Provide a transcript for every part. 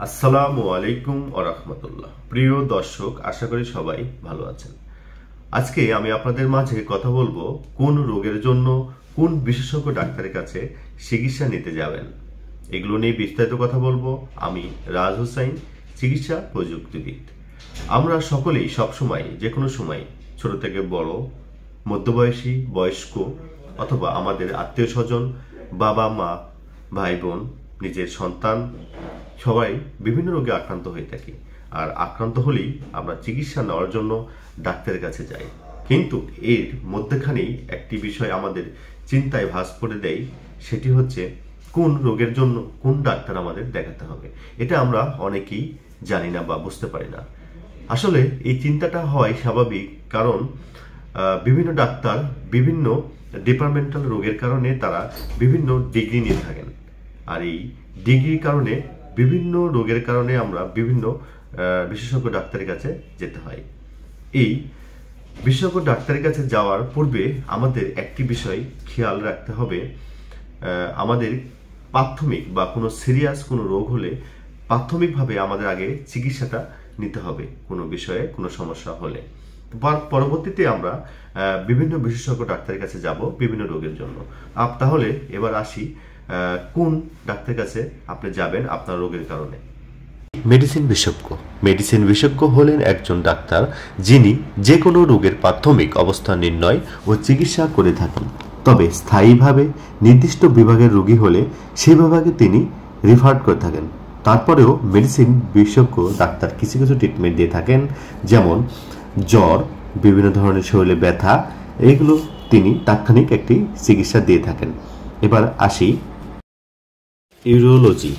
আসসালামু আলাইকুম ওয়া রাহমাতুল্লাহ। প্রিয় দর্শক, আশা করি সবাই ভালো আছেন। আজকে আমি আপনাদের মাঝে কথা বলবো কোন রোগের জন্য কোন বিশেষজ্ঞ ডাক্তারের কাছে চিকিৎসা নিতে যাবেন। এগুলো নিয়ে বিস্তারিত কথা বলবো। আমি রাজ হোসাইন, চিকিৎসা প্রযুক্তিবিদ। আমরা সকলেই সবসময় যে কোনো সময় ছোট থেকে বড়, মধ্যবয়সী, বয়স্ক অথবা আমাদের আত্মীয় স্বজন, বাবা মা, ভাই বোন, নিজের সন্তান সবাই বিভিন্ন রোগে আক্রান্ত হয়ে থাকি। আর আক্রান্ত হলেই আমরা চিকিৎসা নেওয়ার জন্য ডাক্তারের কাছে যাই। কিন্তু এর মধ্যেখানেই একটি বিষয় আমাদের চিন্তায় ভাঁজ করে দেয়, সেটি হচ্ছে কোন রোগের জন্য কোন ডাক্তার আমাদের দেখাতে হবে। এটা আমরা অনেকেই জানি না বা বুঝতে পারি না। আসলে এই চিন্তাটা হয় স্বাভাবিক, কারণ বিভিন্ন ডাক্তার বিভিন্ন ডিপার্টমেন্টাল রোগের কারণে তারা বিভিন্ন ডিগ্রি নিয়ে থাকেন। আর এই ডিগ্রির কারণে বিভিন্ন রোগের কারণে আমরা বিভিন্ন বিশেষজ্ঞ ডাক্তারের কাছে যেতে হয়। এই বিশেষজ্ঞ ডাক্তারের কাছে যাওয়ার পূর্বে আমাদের একটি বিষয় খেয়াল রাখতে হবে। আমাদের প্রাথমিক বা কোনো সিরিয়াস কোনো রোগ হলে প্রাথমিকভাবে আমাদের আগে চিকিৎসাটা নিতে হবে কোনো বিষয়ে কোনো সমস্যা হলে। পরবর্তীতে আমরা বিভিন্ন বিশেষজ্ঞ ডাক্তারের কাছে যাব বিভিন্ন রোগের জন্য। তাহলে এবার আসি কোন ডাক্তারের কাছে আপনি যাবেন আপনার রোগের কারণে। মেডিসিন বিশেষজ্ঞ হলেন একজন ডাক্তার যিনি যে কোনো রোগের প্রাথমিক অবস্থা নির্ণয় ও চিকিৎসা করে থাকেন। তবে স্থায়ীভাবে নির্দিষ্ট বিভাগের রোগী হলে সেই বিভাগে তিনি রিফার করে থাকেন। তারপরেও মেডিসিন বিশেষজ্ঞ ডাক্তার কিছু কিছু ট্রিটমেন্ট দিয়ে থাকেন, যেমন জ্বর, বিভিন্ন ধরনের শরীরে ব্যথা, এইগুলো তিনি তাৎক্ষণিক একটি চিকিৎসা দিয়ে থাকেন। এবার আসি ইউরোলজি,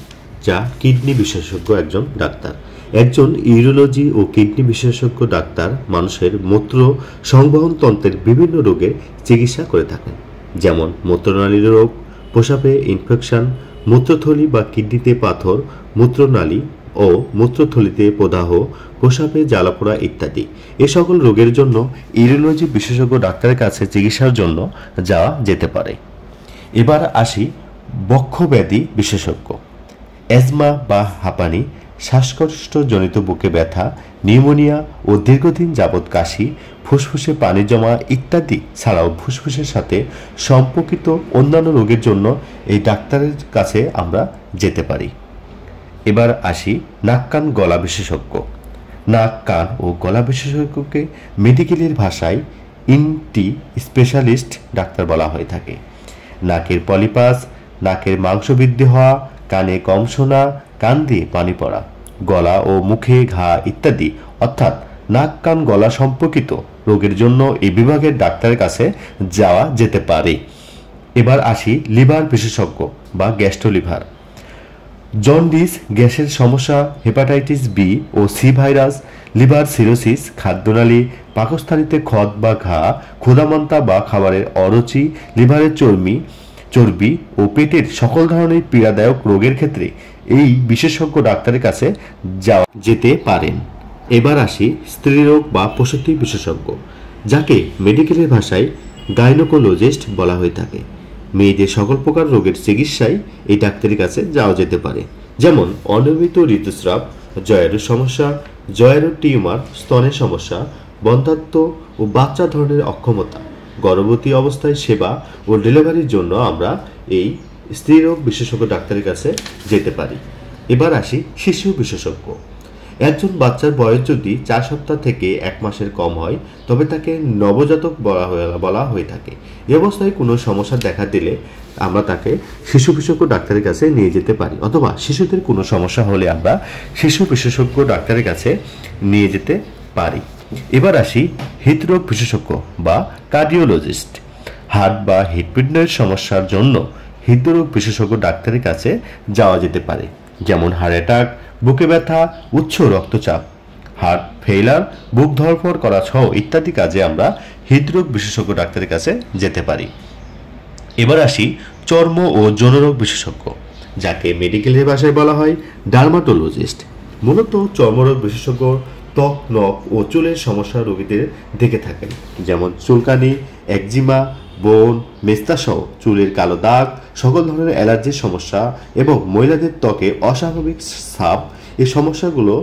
যা কিডনি বিশেষজ্ঞ একজন ডাক্তার। একজন ইউরোলজি ও কিডনি বিশেষজ্ঞ ডাক্তার মানুষের মূত্র সংবহন তন্ত্রের বিভিন্ন রোগের চিকিৎসা করে থাকেন, যেমন মূত্রনালীর রোগ, প্রস্রাবে ইনফেকশন, মূত্রথলি বা কিডনিতে পাথর, মূত্রনালী ও মূত্রথলিতে প্রদাহ, প্রস্রাবে জ্বালাপোড়া ইত্যাদি। এ সকল রোগের জন্য ইউরোলজি বিশেষজ্ঞ ডাক্তারের কাছে চিকিৎসার জন্য যাওয়া যেতে পারে। এবার আসি বক্ষব্যাধি বিশেষজ্ঞ। অ্যাজমা বা হাঁপানি, শ্বাসকষ্টজনিত বুকে ব্যথা, নিউমোনিয়া ও দীর্ঘদিন যাবৎ কাশি, ফুসফুসে পানি জমা ইত্যাদি ছাড়াও ফুসফুসের সাথে সম্পর্কিত অন্যান্য রোগের জন্য এই ডাক্তারের কাছে আমরা যেতে পারি। এবার আসি নাক কান গলা বিশেষজ্ঞ। নাক কান ও গলা বিশেষজ্ঞকে মেডিকেলের ভাষায় ইনটি স্পেশালিস্ট ডাক্তার বলা হয়ে থাকে। নাকের পলিপাস, নাকের মাংস বৃদ্ধি হওয়া, কানে কম শোনা, কান দিয়ে পানি পড়া, গলা ও মুখে ঘা ইত্যাদি, অর্থাৎ নাক কান গলা সম্পর্কিত রোগের জন্য এই বিভাগের ডাক্তারের কাছে যাওয়া যেতে পারে। এবার আসি লিভার বিশেষজ্ঞ বা গ্যাস্ট্রোলিভার। জন্ডিস, গ্যাসের সমস্যা, হেপাটাইটিস বি ও সি ভাইরাস, লিভার সিরোসিস, খাদ্যনালী, পাকস্থলীতে ক্ষত বা ঘা, ক্ষুধামন্তা বা খাবারের অরুচি, লিভারের চর্বি ও পেটের সকল ধরনের পীড়াদায়ক রোগের ক্ষেত্রে এই বিশেষজ্ঞ ডাক্তারের কাছে যেতে পারেন। এবার আসি স্ত্রীরোগ বা প্রসূতি বিশেষজ্ঞ, যাকে মেডিকেলের ভাষায় গাইনোকোলজিস্ট বলা হয়ে থাকে। মেয়েদের সকল প্রকার রোগের চিকিৎসায় এই ডাক্তারের কাছে যাওয়া যেতে পারে, যেমন অনিয়মিত ঋতুস্রাব, জরায়ুর সমস্যা, জরায়ুর টিউমার, স্তনের সমস্যা, বন্ধ্যাত্ব ও বাচ্চা ধরনের অক্ষমতা, গর্ভবতী অবস্থায় সেবা ও ডেলিভারির জন্য আমরা এই স্ত্রীরোগ বিশেষজ্ঞ ডাক্তারের কাছে যেতে পারি। এবার আসি শিশু বিশেষজ্ঞ। একজন বাচ্চার বয়স যদি 4 সপ্তাহ থেকে 1 মাসের কম হয় তবে তাকে নবজাতক বলা হয়ে থাকে। এই অবস্থায় কোনো সমস্যা দেখা দিলে আমরা তাকে শিশু বিশেষজ্ঞ ডাক্তারের কাছে নিয়ে যেতে পারি, অথবা শিশুদের কোনো সমস্যা হলে আমরা শিশু বিশেষজ্ঞ ডাক্তারের কাছে নিয়ে যেতে পারি। এবার আসি হৃদরোগ বিশেষজ্ঞ বা কার্ডিওলজিস্ট। হার্ট বা হৃৎপিণ্ডের সমস্যার জন্য হৃদরোগ বিশেষজ্ঞ ডাক্তারের কাছে যাওয়া যেতে পারে, যেমন হার্ট অ্যাটাক, বুকে ব্যথা, উচ্চ রক্তচাপ, হার্ট ফেইলার, বুক ধড়ফড় করা সহ ইত্যাদি কাজে আমরা হৃদরোগ বিশেষজ্ঞ ডাক্তারের কাছে যেতে পারি। এবার আসি চর্ম ও যৌনরোগ বিশেষজ্ঞ, যাকে মেডিকেলের ভাষায় বলা হয় ডার্মাটোলজিস্ট। মূলত চর্মরোগ বিশেষজ্ঞ ত্বক, নখ ও চুলের সমস্যা রোগীদের দেখে থাকেন, যেমন চুলকানি, একজিমা, ব্রণ, মেস্তা সহ চুলের কালো দাগ, সকল ধরনের অ্যালার্জির সমস্যা এবং মহিলাদের ত্বকে অস্বাভাবিক ছাপ, এই সমস্যাগুলো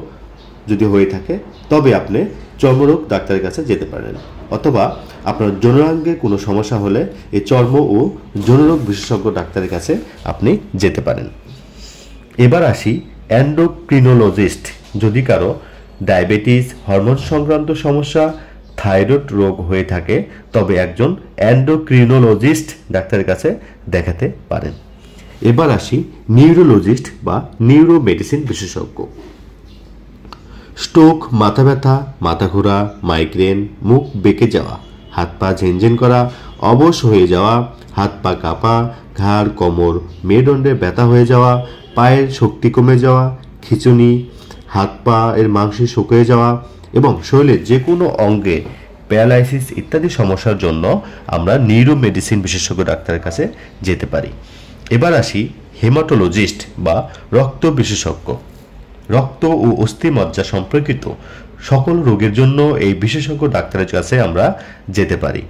যদি হয়ে থাকে তবে আপনি চর্মরোগ ডাক্তারের কাছে যেতে পারেন। অথবা আপনার যৌনাঙ্গে কোনো সমস্যা হলে এই চর্ম ও যৌনরোগ বিশেষজ্ঞ ডাক্তারের কাছে আপনি যেতে পারেন। এবার আসি এন্ডোক্রিনোলজিস্ট। যদি কারো ডায়াবেটিস, হরমোন সংক্রান্ত সমস্যা, থাইরয়েড রোগ হয়ে থাকে তবে একজন এন্ডোক্রিনোলজিস্ট ডাক্তারের কাছে দেখাতে পারেন। এবার আসি নিউরোলজিস্ট বা নিউরো মেডিসিন বিশেষজ্ঞ। স্ট্রোক, মাথা ব্যথা, মাথা ঘোরা, মাইগ্রেন, মুখ বেঁকে যাওয়া, হাত পা ঝিনঝিন করা, অবশ হয়ে যাওয়া, হাত পা কাঁপা, ঘাড়, কোমর, মেরুদণ্ডে ব্যথা হয়ে যাওয়া, পায়ের শক্তি কমে যাওয়া, খিঁচুনি, হাত পা এর মাংস শুকিয়ে যাওয়া এবং শরীরের যে কোনো অঙ্গে প্যারালাইসিস ইত্যাদি সমস্যার জন্য আমরা নিউরো মেডিসিন বিশেষজ্ঞ ডাক্তারের কাছে যেতে পারি। এবার আসি হেমাটোলজিস্ট বা রক্ত বিশেষজ্ঞ। রক্ত ও অস্থিমজ্জা সম্পর্কিত সকল রোগের জন্য এই বিশেষজ্ঞ ডাক্তারের কাছে আমরা যেতে পারি।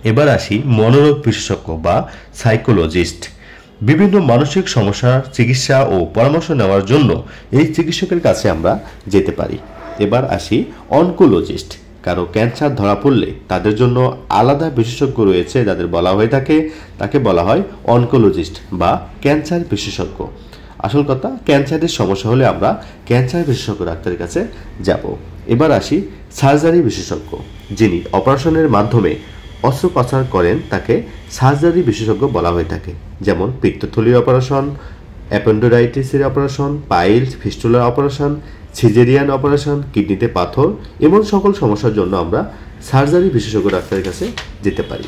এবার আসি মনোরোগ বিশেষজ্ঞ বা সাইকোলজিস্ট। বিভিন্ন মানসিক সমস্যার চিকিৎসা ও পরামর্শ নেওয়ার জন্য এই চিকিৎসকের কাছে আমরা যেতে পারি। এবার আসি অনকোলজিস্ট। কারো ক্যান্সার ধরা পড়লে তাদের জন্য আলাদা বিশেষজ্ঞ রয়েছে যাদের বলা হয়ে থাকে, তাকে বলা হয় অনকোলজিস্ট বা ক্যান্সার বিশেষজ্ঞ। আসল কথা, ক্যান্সারের সমস্যা হলে আমরা ক্যান্সার বিশেষজ্ঞ ডাক্তারের কাছে যাব। এবার আসি সার্জারি বিশেষজ্ঞ। যিনি অপারেশনের মাধ্যমে অস্ত্রোপচার করেন তাকে সার্জারি বিশেষজ্ঞ বলা হয়ে থাকে। যেমন পিত্তথলির অপারেশন, অ্যাপেন্ডিসাইটিসের অপারেশন, পাইলস, ফিস্টুলার অপারেশন, সিজেরিয়ান অপারেশন, কিডনিতে পাথর, এমন সকল সমস্যার জন্য আমরা সার্জারি বিশেষজ্ঞ ডাক্তারের কাছে যেতে পারি।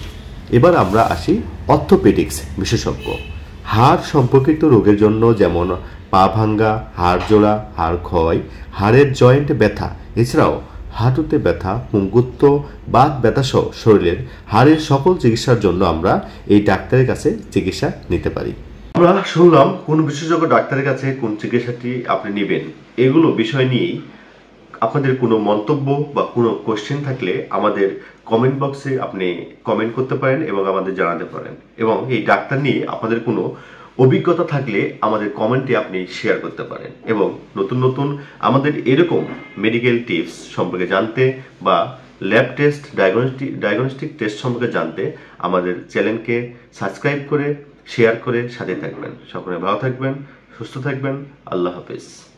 এবার আমরা আসি অর্থোপেডিক্স বিশেষজ্ঞ। হাড় সম্পর্কিত রোগের জন্য, যেমন পা ভাঙ্গা, হাড় জোড়া, হাড় ক্ষয়, হাড়ের জয়েন্ট ব্যথা, এছাড়াও হাঁটুতে ব্যথা, পুঙ্গুত্ব, বাত ব্যথা সহ শরীরের হাড়ের সকল চিকিৎসার জন্য আমরা এই ডাক্তারের কাছে চিকিৎসা নিতে পারি। আমরা শুনলাম কোন বিশেষজ্ঞ ডাক্তারের কাছে কোন চিকিৎসাটি আপনি নেবেন। এগুলো বিষয় নিয়েই আপনাদের কোনো মন্তব্য বা কোনো কোশ্চেন থাকলে আমাদের কমেন্ট বক্সে আপনি কমেন্ট করতে পারেন এবং আমাদের জানাতে পারেন। এবং এই ডাক্তার নিয়ে আপনাদের কোনো অভিজ্ঞতা থাকলে আমাদের কমেন্টে আপনি শেয়ার করতে পারেন। এবং নতুন নতুন আমাদের এরকম মেডিকেল টিপস সম্পর্কে জানতে বা ল্যাব টেস্ট, ডায়াগনস্টিক টেস্ট সম্পর্কে জানতে আমাদের চ্যানেলকে সাবস্ক্রাইব করে শেয়ার করে সাথে থাকবেন। সকলে ভালো থাকবেন, সুস্থ থাকবেন। আল্লাহ হাফেজ।